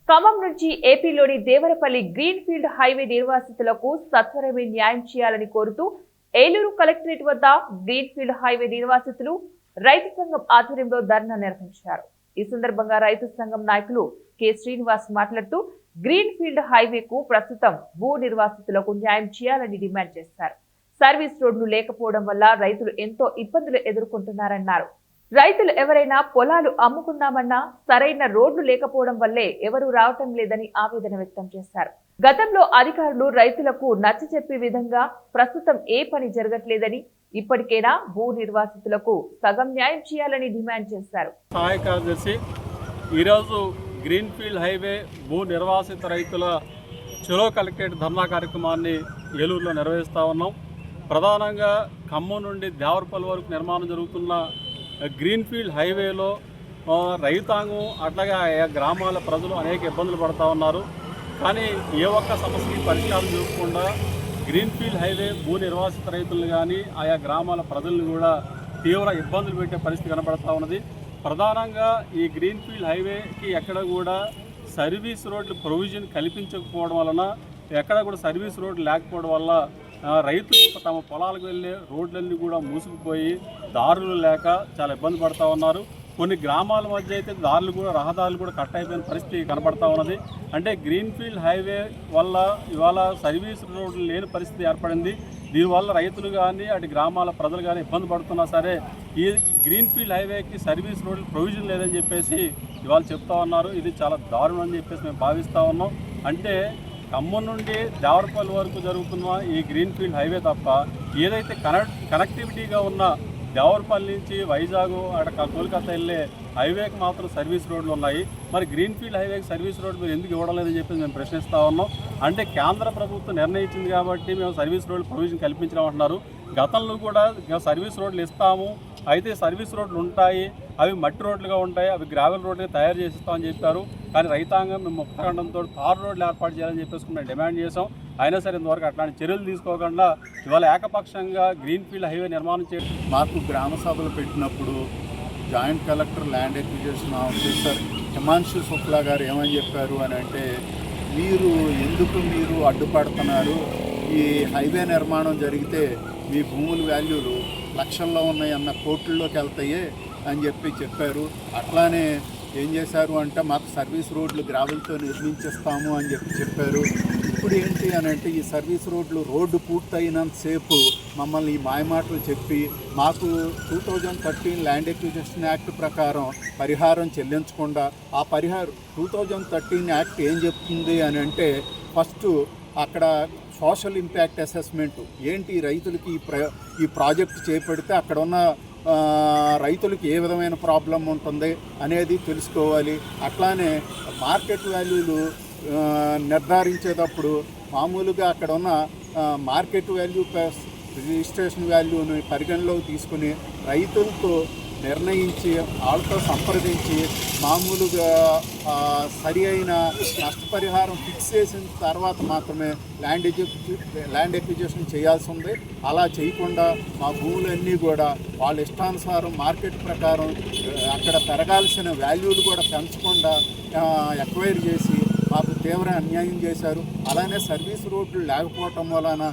ఖమ్మం నుంచి ఏపీలోని Devarapalli green field highway నిర్వాసితులకు సత్వరమే న్యాయం చేయాలని కోరుతూ ఏలూరు కలెక్టరేట్ వద్ద గ్రీన్ ఫీల్డ్ హైవే నిర్వాసితులు రైతు సంఘం ఆధ్వర్యంలో ధర్నా నిర్వహించారు. ఈ సందర్భంగా రైతు సంఘం నాయకులు కె శ్రీనివాస్ మాట్లాడుతూ గ్రీన్ ఫీల్డ్ హైవేకు ప్రస్తుతం భూ నిర్వాసితులకు న్యాయం చేయాలని డిమాండ్ చేశారు. సర్వీస్ రోడ్లు లేకపోవడం వల్ల రైతులు ఎంతో ఇబ్బందులు ఎదుర్కొంటున్నారన్నారు. రైతులు ఎవరైనా పొలాలు అమ్ముకుందామన్నా సరైన రోడ్లు లేకపోవడం వల్లే ఎవరూ రావటం లేదని ఆవేదన వ్యక్తం చేశారు. గతంలో అధికారులు రైతులకు నచ్చచెప్పే విధంగా ప్రస్తుతం ఏ పని జరగట్లేదని, ఇప్పటికైనా భూ నిర్వాసితులకు సగం న్యాయం చేయాలని డిమాండ్ చేశారు. సహాయ కార్యదర్శి ఈరోజు గ్రీన్ ఫీల్డ్ హైవే భూ నిర్వాసిత రైతుల చెలో కలెక్టరేట్ ధర్నా కార్యక్రమాన్ని ఏలూరులో నిర్వహిస్తూ ఉన్నాం. ప్రధానంగా ఖమ్మం నుండి దేవరపల్లి వరకు నిర్మాణం జరుగుతున్న గ్రీన్ ఫీల్డ్ హైవేలో రైతాంగం అట్లాగే ఆయా గ్రామాల ప్రజలు అనేక ఇబ్బందులు పడుతూ ఉన్నారు. కానీ ఏ ఒక్క సమస్యకి పరిష్కారం చూపకుండా గ్రీన్ ఫీల్డ్ హైవే భూ నిర్వాసిత రైతులను కానీ ఆయా గ్రామాల ప్రజలను కూడా తీవ్ర ఇబ్బందులు పెట్టే పరిస్థితి కనబడుతూ ఉన్నది. ప్రధానంగా ఈ గ్రీన్ ఫీల్డ్ హైవేకి ఎక్కడ కూడా సర్వీస్ రోడ్లు ప్రొవిజన్ కల్పించకపోవడం వలన, ఎక్కడ కూడా సర్వీస్ రోడ్లు లేకపోవడం వల్ల రైతులు తమ పొలాలకు వెళ్ళే రోడ్లన్నీ కూడా మూసుకుపోయి దారులు లేక చాలా ఇబ్బంది పడుతూ ఉన్నారు. కొన్ని గ్రామాల మధ్య అయితే రహదారులు కూడా కట్ అయిపోయిన పరిస్థితి కనబడతా ఉన్నది. అంటే గ్రీన్ ఫీల్డ్ హైవే వల్ల ఇవాళ సర్వీస్ రోడ్లు లేని పరిస్థితి ఏర్పడింది. దీనివల్ల రైతులు కానీ అటు గ్రామాల ప్రజలు కానీ ఇబ్బంది పడుతున్నా సరే ఈ గ్రీన్ ఫీల్డ్ హైవేకి సర్వీస్ రోడ్లు ప్రొవిజన్ లేదని చెప్పేసి ఇవాళ చెప్తా ఉన్నారు. ఇది చాలా దారుణం అని చెప్పేసి మేము భావిస్తూ ఉన్నాం. అంటే ఖమ్మం నుండి దేవరపల్లి వరకు జరుగుతున్న ఈ గ్రీన్ ఫీల్డ్ హైవే తప్ప ఏదైతే కనెక్టివిటీగా ఉన్న దేవరపల్లి నుంచి వైజాగ్ అక్కడ కోల్కతా వెళ్ళే హైవేకి మాత్రం సర్వీస్ రోడ్లు ఉన్నాయి. మరి గ్రీన్ ఫీల్డ్ హైవేకి సర్వీస్ రోడ్లు మీరు ఎందుకు ఇవ్వడం లేదని చెప్పి మేము ప్రశ్నిస్తూ ఉన్నాం. అంటే కేంద్ర ప్రభుత్వం నిర్ణయించింది కాబట్టి మేము సర్వీస్ రోడ్లు ప్రొవిజన్ కల్పించమంటున్నారు. గతంలో కూడా సర్వీస్ రోడ్లు ఇస్తాము, అయితే సర్వీస్ రోడ్లు ఉంటాయి, అవి మట్టి రోడ్లుగా ఉంటాయి, అవి గ్రావెల్ రోడ్లుగా తయారు చేసిస్తామని చెప్పారు. కానీ రైతాంగం మేము ముక్తఖండంతో తారు రోడ్లు ఏర్పాటు చేయాలని చెప్పేసి మేము డిమాండ్ చేసాం. అయినా సరే ఇంతవరకు అట్లాంటి చర్యలు తీసుకోకుండా ఇవాళ ఏకపక్షంగా గ్రీన్ ఫీల్డ్ హైవే నిర్మాణం చేయడం. మాకు గ్రామ సభలు పెట్టినప్పుడు joint collector land acquisition officer Himanshu Shukla గారు ఏమని చెప్పారు అని అంటే, మీరు అడ్డుపడుతున్నారు, ఈ హైవే నిర్మాణం జరిగితే మీ భూముల వాల్యూలు లక్షల్లో ఉన్నాయన్న కోట్లలోకి వెళ్తాయి అని చెప్పారు. అట్లానే ఏం చేశారు అంటే మాకు సర్వీస్ రోడ్లు గ్రావెల్తో నిర్మించేస్తాము అని చెప్పారు. ఇప్పుడు ఏంటి అని అంటే ఈ సర్వీస్ రోడ్డు పూర్తయినంతసేపు మమ్మల్ని ఈ మాయమాటలు చెప్పి మాకు 2013 ల్యాండ్ ఎక్విజిషన్ యాక్ట్ ప్రకారం పరిహారం చెల్లించకుండా, ఆ 2013 యాక్ట్ ఏం చెప్తుంది అని అంటే ఫస్ట్ అక్కడ సోషల్ ఇంపాక్ట్ అసెస్మెంట్ ఏంటి, రైతులకి ఈ ప్రాజెక్టు చేపడితే అక్కడ ఉన్న రైతులకి ఏ విధమైన ప్రాబ్లం ఉంటుంది అనేది తెలుసుకోవాలి. అట్లానే మార్కెట్ వాల్యూలు నిర్ధారించేటప్పుడు మామూలుగా అక్కడ ఉన్న మార్కెట్ వాల్యూ ప్లస్ రిజిస్ట్రేషన్ వాల్యూని పరిగణలోకి తీసుకుని రైతులతో నిర్ణయించి వాళ్ళతో సంప్రదించి మామూలుగా సరి అయిన నష్టపరిహారం ఫిక్స్ చేసిన తర్వాత మాత్రమే ల్యాండ్ ఎక్విజిషన్ చేయాల్సి ఉంది. అలా చేయకుండా మా భూములన్నీ కూడా వాళ్ళ ఇష్టానుసారం మార్కెట్ ప్రకారం అక్కడ పెరగాల్సిన వాల్యూలు కూడా పెంచకుండా ఎక్వైర్ చేసి మాకు తీవ్ర అన్యాయం చేశారు. అలానే సర్వీస్ రోడ్లు లేకపోవటం వలన